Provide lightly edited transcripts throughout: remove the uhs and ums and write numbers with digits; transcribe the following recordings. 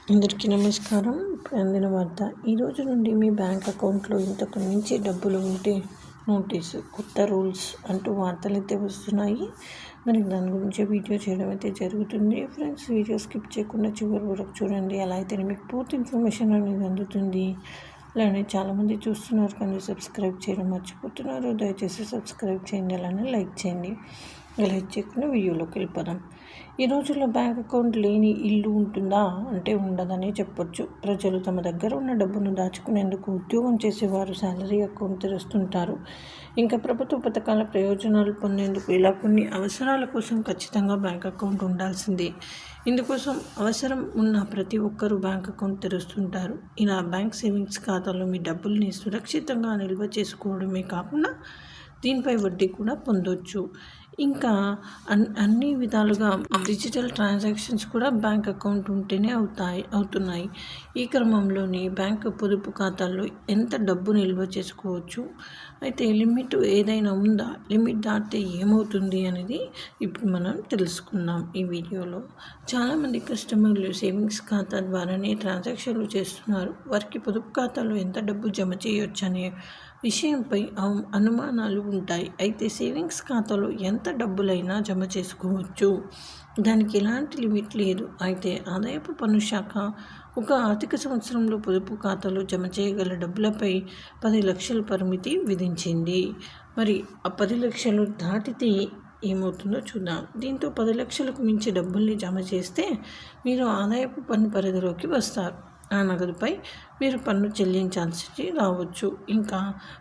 అందరికీ నమస్కారం. ఇప్పుడు అందిన వార్త. ఈ రోజు నుండి మీ బ్యాంక్ అకౌంట్లో ఇంతకు మించి డబ్బులు ఉంటే నోటీసు, కొత్త రూల్స్ అంటూ వార్తలైతే వస్తున్నాయి. మరి దాని గురించి వీడియో చేయడం అయితే జరుగుతుంది. ఫ్రెండ్స్, వీడియో స్కిప్ చేయకుండా చివరి వరకు చూడండి. అలా అయితేనే మీకు పూర్తి ఇన్ఫర్మేషన్ అనేది అందుతుంది. అలానే చాలామంది చూస్తున్నారు కానీ సబ్స్క్రైబ్ చేయడం మర్చిపోతున్నారు. దయచేసి సబ్స్క్రైబ్ చేయండి, అలానే లైక్ చేయండి. లైక్ చేయకుండా వీడియోలోకి వెళ్ళిపోదాం. ఈ రోజుల్లో బ్యాంక్ అకౌంట్ లేని ఇల్లు ఉంటుందా అంటే ఉండదని చెప్పొచ్చు. ప్రజలు తమ దగ్గర ఉన్న డబ్బును దాచుకునేందుకు ఉద్యోగం చేసేవారు శాలరీ అకౌంట్ తెరుస్తుంటారు. ఇంకా ప్రభుత్వ పథకాల ప్రయోజనాలు పొందేందుకు ఇలా కొన్ని అవసరాల కోసం ఖచ్చితంగా బ్యాంక్ అకౌంట్ ఉండాల్సిందే. ఇందుకోసం అవసరం ఉన్న ప్రతి ఒక్కరూ బ్యాంక్ అకౌంట్ తెరుస్తుంటారు. ఇలా బ్యాంక్ సేవింగ్స్ ఖాతాలో మీ డబ్బుల్ని సురక్షితంగా నిల్వ చేసుకోవడమే కాకుండా దీనిపై వడ్డీ కూడా పొందొచ్చు. ఇంకా అన్ని విధాలుగా డిజిటల్ ట్రాన్సాక్షన్స్ కూడా బ్యాంక్ అకౌంట్ ఉంటేనే అవుతున్నాయి. ఈ క్రమంలోని బ్యాంక్ పొదుపు ఖాతాల్లో ఎంత డబ్బు నిల్వ చేసుకోవచ్చు, అయితే లిమిట్ ఏదైనా ఉందా, లిమిట్ దాటితే ఏమవుతుంది అనేది ఇప్పుడు మనం తెలుసుకుందాం ఈ వీడియోలో. చాలామంది కస్టమర్లు సేవింగ్స్ ఖాతా ద్వారానే ట్రాన్సాక్షన్లు చేస్తున్నారు. వారికి పొదుపు ఖాతాలో ఎంత డబ్బు జమ చేయొచ్చు అనే విషయంపై అనుమానాలు ఉంటాయి. అయితే సేవింగ్స్ ఖాతాలో ఎంత డబ్బులైనా జమ చేసుకోవచ్చు. దానికి ఎలాంటి లిమిట్ లేదు. అయితే ఆదాయపు పన్ను శాఖ ఒక ఆర్థిక సంవత్సరంలో పొదుపు ఖాతాలో జమ చేయగల డబ్బులపై 10 లక్షల పరిమితి విధించింది. మరి ఆ 10 లక్షలు దాటితే ఏమవుతుందో చూద్దాం. దీంతో 10 లక్షలకు మించి డబ్బుల్ని జమ చేస్తే మీరు ఆదాయపు పన్ను పరిధిలోకి వస్తారు. ఆ నగదుపై మీరు పన్ను చెల్లించాల్సి రావచ్చు. ఇంకా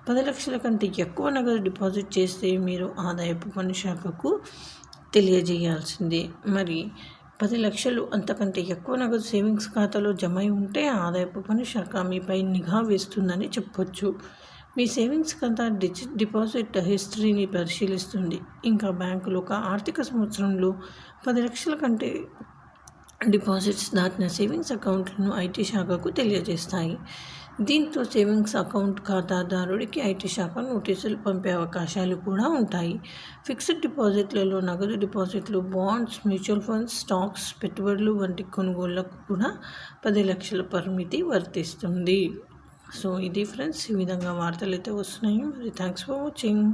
10 లక్షల కంటే ఎక్కువ నగదు డిపాజిట్ చేస్తే మీరు ఆదాయపు పన్ను శాఖకు తెలియజేయాల్సిందే. మరి 10 లక్షలు అంతకంటే ఎక్కువ నగదు సేవింగ్స్ ఖాతాలో జమ అయి ఉంటే ఆదాయపు పన్ను శాఖ మీపై నిఘా వేస్తుందని చెప్పొచ్చు. మీ సేవింగ్స్ ఖాతా డిపాజిట్ హిస్టరీని పరిశీలిస్తుంది. ఇంకా బ్యాంకులు ఒక ఆర్థిక సంవత్సరంలో 10 లక్షల కంటే డిపాజిట్స్ దాటిన సేవింగ్స్ అకౌంట్లను ఐటీ శాఖకు తెలియజేస్తాయి. దీంతో సేవింగ్స్ అకౌంట్ ఖాతాదారుడికి ఐటీ శాఖ నోటీసులు పంపే అవకాశాలు కూడా ఉంటాయి. ఫిక్స్డ్ డిపాజిట్లలో నగదు డిపాజిట్లు, బాండ్స్, మ్యూచువల్ ఫండ్స్, స్టాక్స్, పెట్టుబడులు వంటి కొనుగోళ్లకు కూడా 10 లక్షల పరిమితి వర్తిస్తుంది. సో ఇది ఫ్రెండ్స్, ఈ విధంగా వార్తలు అయితే వస్తున్నాయి. మరి థ్యాంక్స్ ఫర్ వాచింగ్.